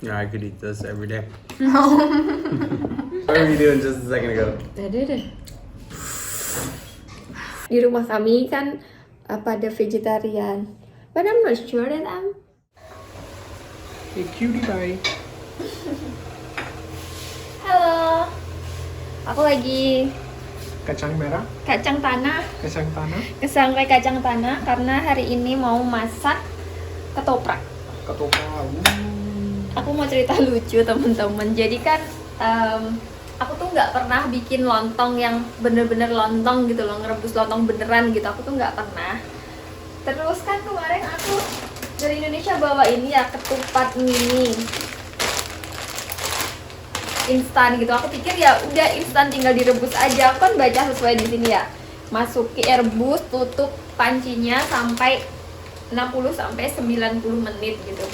Yeah, I could eat this every day. No. What were you doing just a second ago? Di rumah kami kan pada vegetarian, but I'm not sure that I'm. Hey, cutie pie. Halo, aku lagi Kacang merah, kacang tanah, kacang tanah, kesangrai kacang tanah karena hari ini mau masak ketoprak. ketoprak. Aku mau cerita lucu teman-teman. Jadi kan aku tuh nggak pernah bikin lontong yang bener-bener lontong gitu loh, ngerebus lontong beneran gitu. Aku tuh nggak pernah. Terus kan kemarin aku dari Indonesia bawa ini ya, ketupat mini instan gitu. Aku pikir ya udah instan tinggal direbus aja. Aku kan baca sesuai di sini ya. Masuki rebus, tutup pancinya sampai 60 sampai 90 menit gitu.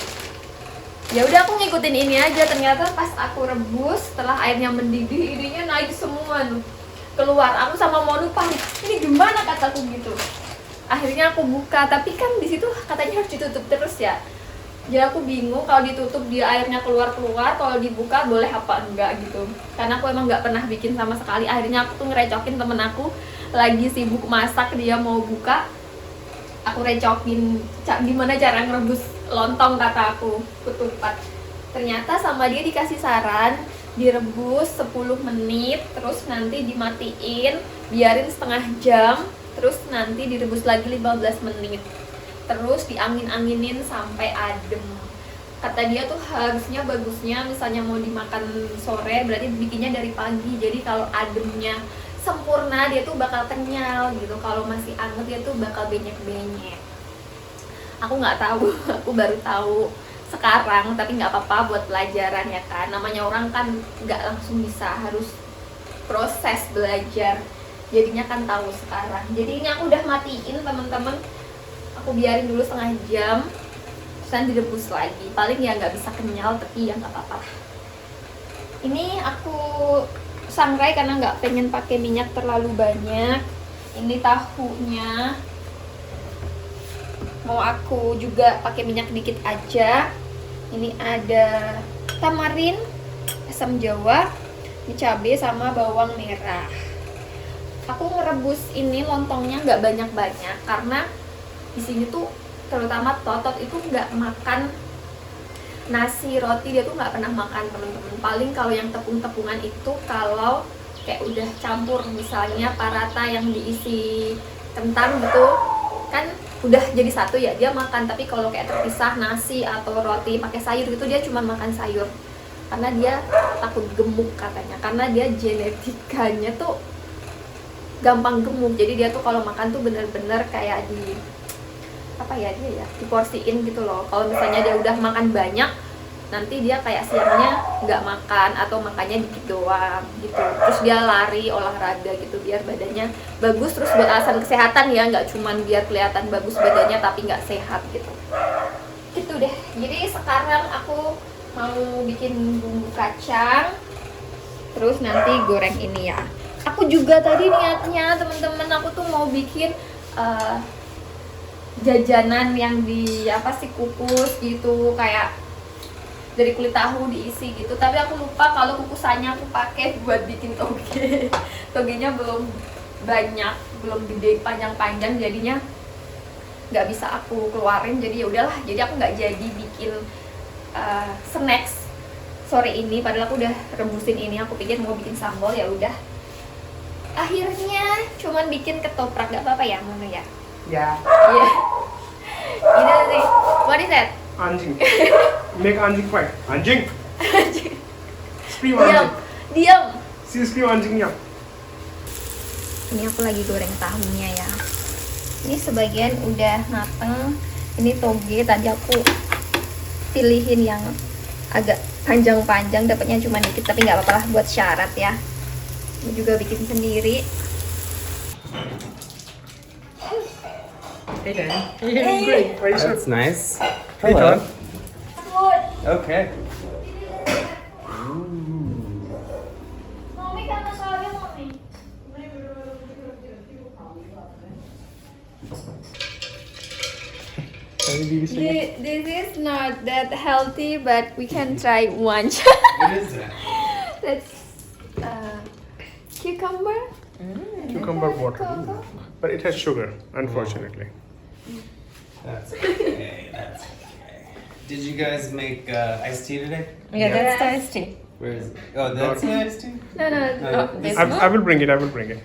Ya udah aku ngikutin ini aja. Ternyata pas aku rebus, setelah airnya mendidih, ininya naik semua tuh. Keluar. Aku sama Monu panik. Ini gimana kataku gitu. Akhirnya aku buka, tapi kan di situ katanya harus ditutup terus ya. Jadi aku bingung kalau ditutup dia airnya keluar-keluar, kalau dibuka boleh apa enggak gitu. Karena aku emang nggak pernah bikin sama sekali. Akhirnya aku tuh ngerecokin temen aku lagi sibuk masak, dia mau buka. Aku recokin gimana cara ngerebus lontong kata aku, ketupat. Ternyata sama dia dikasih saran direbus 10 menit, terus nanti dimatiin, biarin setengah jam, terus nanti direbus lagi 15 menit. Terus diangin-anginin sampai adem. Kata dia tuh harusnya bagusnya misalnya mau dimakan sore berarti bikinnya dari pagi. Jadi kalau ademnya sempurna dia tuh bakal kenyal gitu. Kalau masih anget dia tuh bakal benyek-benyek. Aku nggak tahu, aku baru tahu sekarang, tapi nggak apa-apa buat pelajaran ya kan. Namanya orang kan nggak langsung bisa, harus proses belajar. Jadinya kan tahu sekarang. Jadi ini aku udah matiin teman-teman. Aku biarin dulu setengah jam, terus nanti direbus lagi. Paling ya nggak bisa kenyal, tapi ya nggak apa-apa. Ini aku sangrai karena nggak pengen pakai minyak terlalu banyak. Ini tahunya mau aku juga pakai minyak dikit aja. Ini ada tamarin, asam jawa, ini cabai sama bawang merah. Aku ngerebus ini lontongnya nggak banyak-banyak karena di sini tuh terutama Totot itu nggak makan nasi roti, dia tuh nggak pernah makan temen-temen. Paling kalau yang tepung-tepungan itu kalau kayak udah campur misalnya parata yang diisi kentang gitu kan udah jadi satu ya dia makan. Tapi kalau kayak terpisah nasi atau roti pakai sayur gitu dia cuma makan sayur karena dia takut gemuk katanya, karena dia genetikanya tuh gampang gemuk. Jadi dia tuh kalau makan tuh bener-bener kayak di apa ya, dia ya diporsiin gitu loh. Kalau misalnya dia udah makan banyak nanti dia kayak siangnya nggak makan atau makannya dikit doang gitu. Terus dia lari olahraga gitu biar badannya bagus, terus buat alasan kesehatan ya, nggak cuman biar kelihatan bagus badannya tapi nggak sehat gitu. Gitu deh. Jadi sekarang aku mau bikin bumbu kacang, terus nanti goreng ini ya. Aku juga tadi niatnya teman-teman aku tuh mau bikin jajanan yang di apa sih kukus gitu, kayak dari kulit tahu diisi gitu. Tapi aku lupa kalau kukusannya aku pakai buat bikin toge. Togenya belum banyak, belum gede panjang-panjang, jadinya nggak bisa aku keluarin. Jadi ya udahlah, jadi aku nggak jadi bikin snacks sore ini. Padahal aku udah rebusin ini, aku pikir mau bikin sambal, ya udah. Akhirnya cuman bikin ketoprak, nggak apa-apa ya Mono ya. Yeah. Iya. Ini sih. What is that? Anjing. Make anjing fight. Anjing. Scream Diam. anjing. Diam. Si scream anjingnya. Ini aku lagi goreng tahunya ya. Ini sebagian udah mateng. Ini toge tadi aku pilihin yang agak panjang-panjang, dapatnya cuma dikit, tapi nggak apa-apa lah buat syarat ya. Ini juga bikin sendiri. Hey Dan. Hey. Great. That's nice. Hey, Todd. Food. Okay. Mami kan soalnya mami. Very This This is not that healthy, but we can try one. What is that? That's cucumber. Cucumber water. But it has sugar, unfortunately. That's okay. That's okay. Did you guys make iced tea today? Yeah, Yes. that's tasty. Where is it? Oh, that's the iced tea? No, no, Oh, this I will bring it. I will bring it.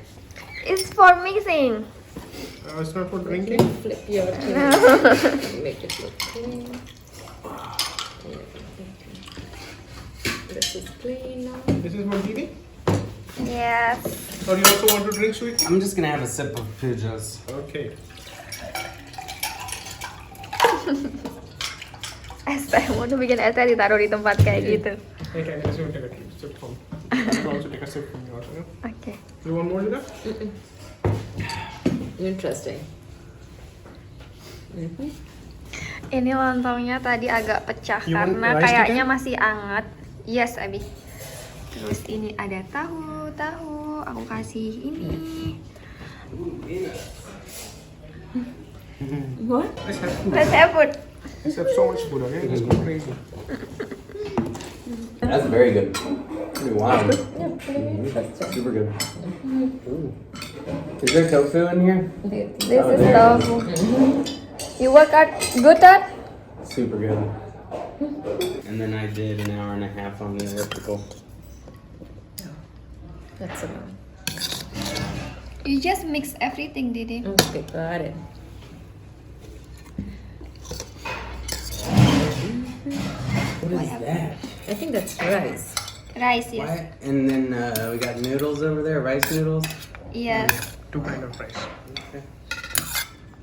it's for mixing. It's not for drinking. Flip your thing. Make it look clean. This is clean now. This is for eating. Yes. Or you also want to drink sweet? I'm just gonna have a sip of Pujo's. Okay. Saya mau tuh bikin es teh ditaruh di tempat kayak gitu. Hey, can I also take a sip from? I will also take a sip from yours. Yeah? Oke. You want more, Lida? Interesting. Ini lontongnya tadi agak pecah You want karena rice kayaknya chicken? masih anget. Yes, Abi. Terus ini ada tahu. Aku kasih ini. What? Let's have food. Let's have food. Let's have so much food. Okay, let's go crazy. That's very good. Pretty wild. Yeah, pretty interesting. Super good. Ooh. Is there tofu in here? This Oh, is there. tofu. You work out good, Dad? Super good. And then I did an hour and a half on the elliptical. That's enough. You just mix everything, Didi. Okay, got it. What is that? I think that's rice. Rice, yes. Why? And then we got noodles over there, rice noodles. Yes. Two kind of rice. Okay.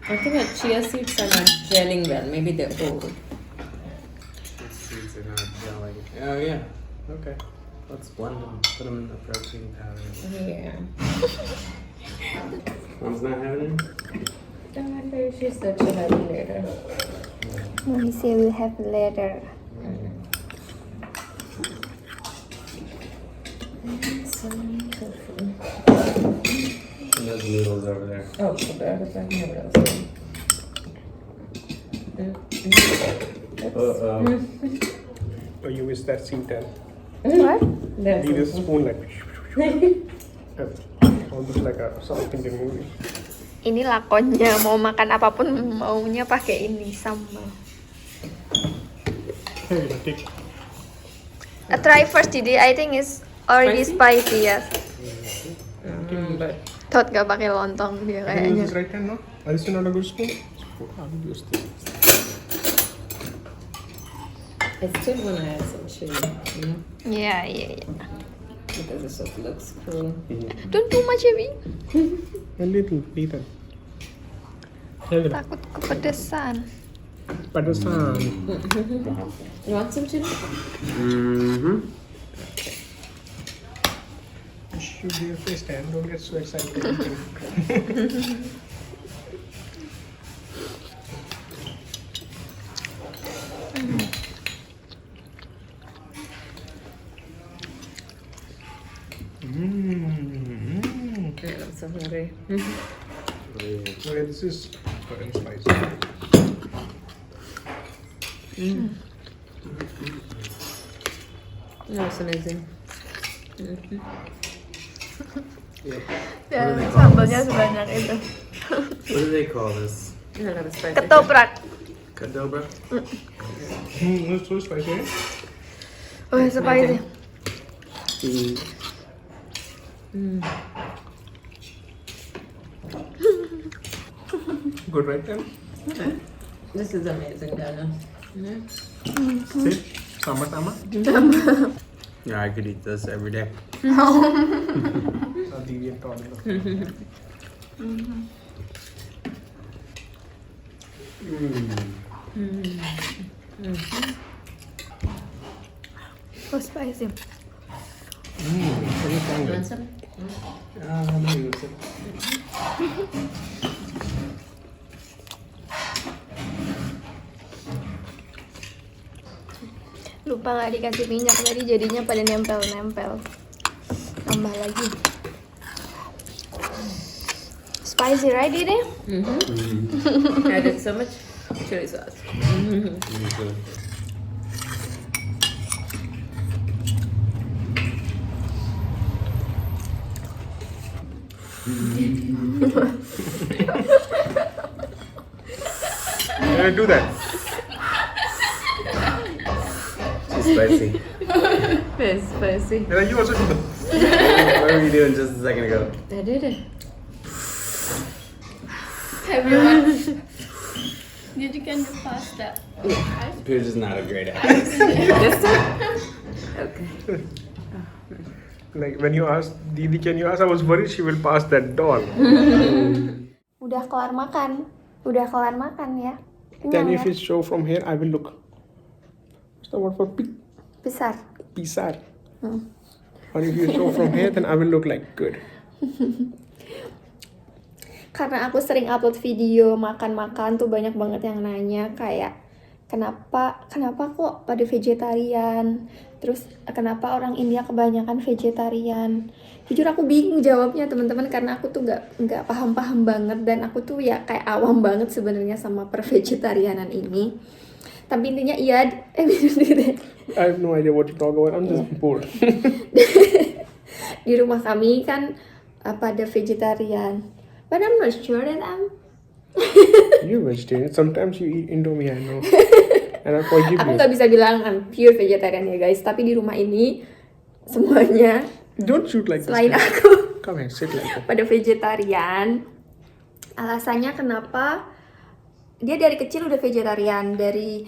I think our chia seeds are not gelling well. Maybe they're old. These seeds are not gelling. Oh yeah. Okay. Let's blend them. Put them in the protein powder. Yeah. Mom's not having any? She said she'll have it later. Mommy say we'll have later. And those noodles over there. Oh, forgot about noodles. Uh-oh. Oh, you missed that scene 10. What? That's Need a spoon like almost like a South Indian movie. Ini lakonnya, mau makan apapun maunya pakai ini sambal. Hey, take. Try first, Didi. I think it's already spicy, yes. but Tot gak pakai lontong dia Can you kayaknya. use this right hand, no? Is this not a good spoon? I will use this. I still want to add some chili, you know, Iya. because it just looks cool. Don't too much, Abi. A little. Takut kepedesan. Padasan. You want some chili? Mm-hmm. Shoot your face, Dan. Don't get so excited. Yeah, I'm so hungry. Okay, this is very spicy. That's amazing. Dan sambalnya sebanyak itu. What do they call this? I love it spicy. Ketoprak. Cadobra? It's so spicy. Eh? Oh, spicy. Good, right, Dan? This is amazing, Dana. Yeah. See? Sama-sama. Yeah, I could eat this every day. A deviant toddler. Oh, spicy. You want some? Lupa nggak dikasih minyak tadi, jadinya pada nempel-nempel. Tambah lagi. Spicy, right, Didi? Added so much. chili sauce. Usually. Do that. Too spicy. It's spicy. Yeah, you also do that. What were you doing just a second ago? I did it. Everyone. Did you can do pasta? Pooja is not a great actress. This time? Okay. Like when you asked Didi, can you ask? I was worried she will pass that doll. Udah kelar makan. Udah kelar makan ya. Then Kenyang if ya? you show from here, I will look. What's the word for Besar. pisar? Or if you show from here, then I will look like good. Karena aku sering upload video makan-makan tuh banyak banget yang nanya kayak kenapa kok pada vegetarian, terus kenapa orang India kebanyakan vegetarian. Jujur aku bingung jawabnya teman-teman, karena aku tuh nggak paham banget, dan aku tuh ya kayak awam banget sebenarnya sama pervegetarianan ini. Tapi intinya iya, I have no idea what to talk about. I'm just bored. di rumah kami kan pada vegetarian, but I'm not sure that I'm You're vegetarian. Sometimes you eat Indomie, I know. And I forgive aku you. nggak bisa bilang I'm pure vegetarian ya guys, tapi di rumah ini semuanya Don't shoot like selain this. aku Come here, sit like that. pada vegetarian. Alasannya kenapa dia dari kecil udah vegetarian, dari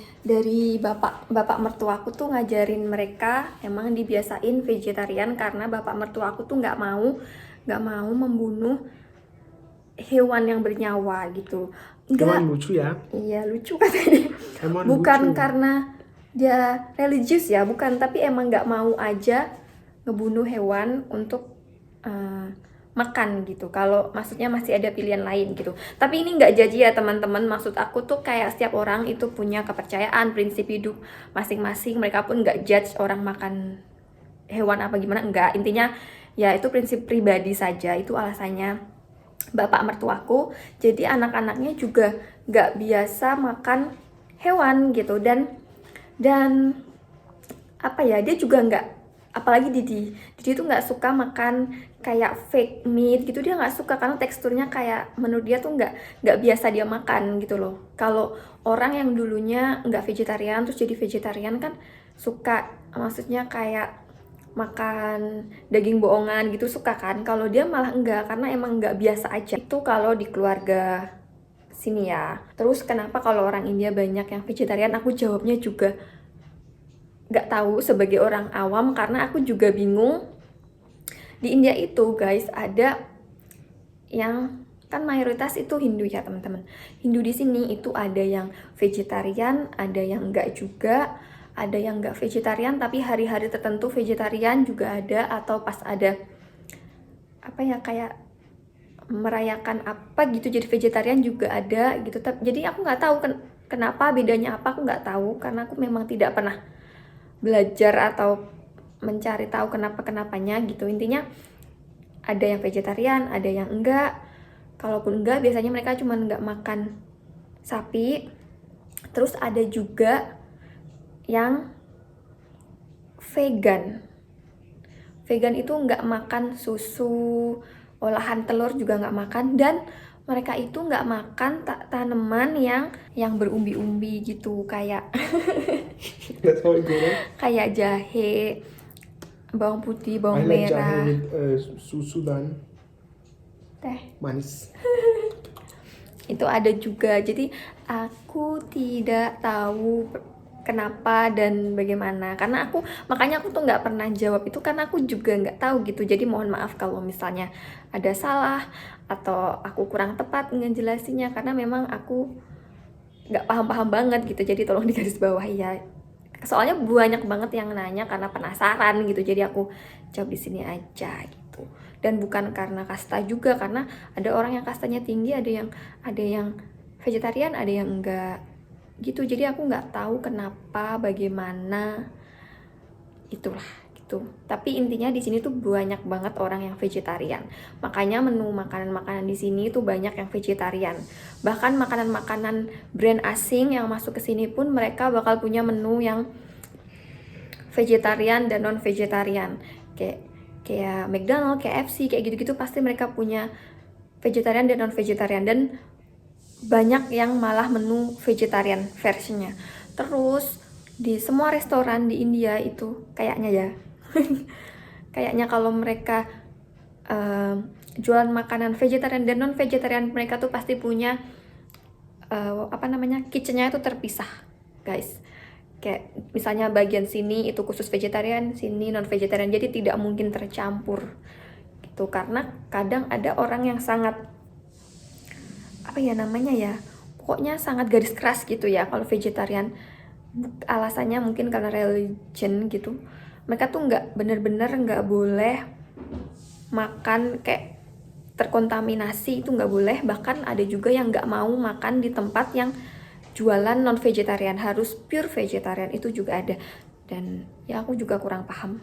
bapak mertuaku tuh ngajarin mereka emang dibiasain vegetarian karena bapak mertuaku tuh nggak mau membunuh hewan yang bernyawa gitu. Emang lucu ya? Iya lucu katanya. Emang Bukan lucu. karena dia religius ya, bukan, tapi emang nggak mau aja ngebunuh hewan untuk makan gitu. Kalau maksudnya masih ada pilihan lain gitu. Tapi ini nggak jaji ya teman-teman. Maksud aku tuh kayak setiap orang itu punya kepercayaan, prinsip hidup masing-masing. Mereka pun nggak judge orang makan hewan apa gimana, enggak. Intinya ya itu prinsip pribadi saja. Itu alasannya bapak mertuaku. Jadi anak-anaknya juga nggak biasa makan hewan gitu, dan apa ya, dia juga nggak, apalagi Didi tuh nggak suka makan kayak fake meat gitu. Dia nggak suka karena teksturnya kayak menurut dia tuh nggak biasa dia makan gitu loh. Kalau orang yang dulunya nggak vegetarian terus jadi vegetarian kan suka, maksudnya kayak makan daging bohongan gitu, suka kan. Kalau dia malah enggak, karena emang nggak biasa aja. Itu kalau di keluarga sini ya. Terus kenapa kalau orang India banyak yang vegetarian, aku jawabnya juga nggak tahu sebagai orang awam, karena aku juga bingung. Di India itu guys ada yang kan mayoritas itu Hindu ya teman-teman. Hindu di sini itu ada yang vegetarian, ada yang enggak juga, ada yang enggak vegetarian tapi hari-hari tertentu vegetarian juga ada, atau pas ada apa ya kayak merayakan apa gitu jadi vegetarian juga ada gitu. Jadi aku nggak tahu kenapa bedanya apa, aku nggak tahu karena aku memang tidak pernah belajar atau mencari tahu kenapanya gitu. Intinya ada yang vegetarian, ada yang enggak. Kalaupun enggak, biasanya mereka cuma nggak makan sapi. Terus ada juga yang vegan. Vegan itu nggak makan susu, olahan telur juga nggak makan, dan mereka itu nggak makan tanaman yang berumbi-umbi gitu, kayak That's how it goes. kayak jahe, bawang putih, I bawang like merah, jahe with susu dan teh. manis. Itu ada juga. Jadi aku tidak tahu kenapa dan bagaimana, karena makanya aku tuh nggak pernah jawab itu karena aku juga nggak tahu gitu. Jadi mohon maaf kalau misalnya ada salah atau aku kurang tepat ngejelasinnya, karena memang aku nggak paham banget gitu. Jadi tolong digarisbawahi ya, soalnya banyak banget yang nanya karena penasaran gitu. Jadi aku jawab di sini aja gitu. Dan bukan karena kasta juga, karena ada orang yang kastanya tinggi, ada yang vegetarian, ada yang enggak gitu. Jadi aku nggak tahu kenapa, bagaimana, itulah gitu. gitu. Tapi intinya di sini tuh banyak banget orang yang vegetarian. Makanya menu makanan-makanan di sini tuh banyak yang vegetarian. Bahkan makanan-makanan brand asing yang masuk ke sini pun mereka bakal punya menu yang vegetarian dan non vegetarian. Kayak McDonald, KFC, kayak gitu-gitu pasti mereka punya vegetarian dan non vegetarian, dan banyak yang malah menu vegetarian versinya. Terus di semua restoran di India itu kayaknya ya kayaknya kalau mereka jualan makanan vegetarian dan non vegetarian, mereka tuh pasti punya kitchennya itu terpisah, guys. Kayak misalnya bagian sini itu khusus vegetarian, sini non vegetarian, jadi tidak mungkin tercampur gitu. Karena kadang ada orang yang sangat pokoknya sangat garis keras gitu ya kalau vegetarian. Alasannya mungkin karena religion gitu. Mereka tuh bener-bener nggak boleh makan kayak terkontaminasi, itu nggak boleh. Bahkan ada juga yang nggak mau makan di tempat yang jualan non vegetarian, harus pure vegetarian, itu juga ada. Dan ya aku juga kurang paham.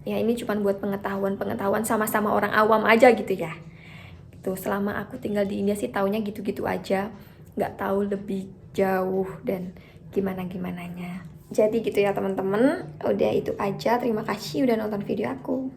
Ya ini cuma buat pengetahuan sama-sama orang awam aja gitu ya. Gitu. Selama aku tinggal di India sih taunya gitu-gitu aja, nggak tahu lebih jauh dan gimana-gimananya. Jadi gitu ya teman-teman, udah itu aja. Terima kasih udah nonton video aku.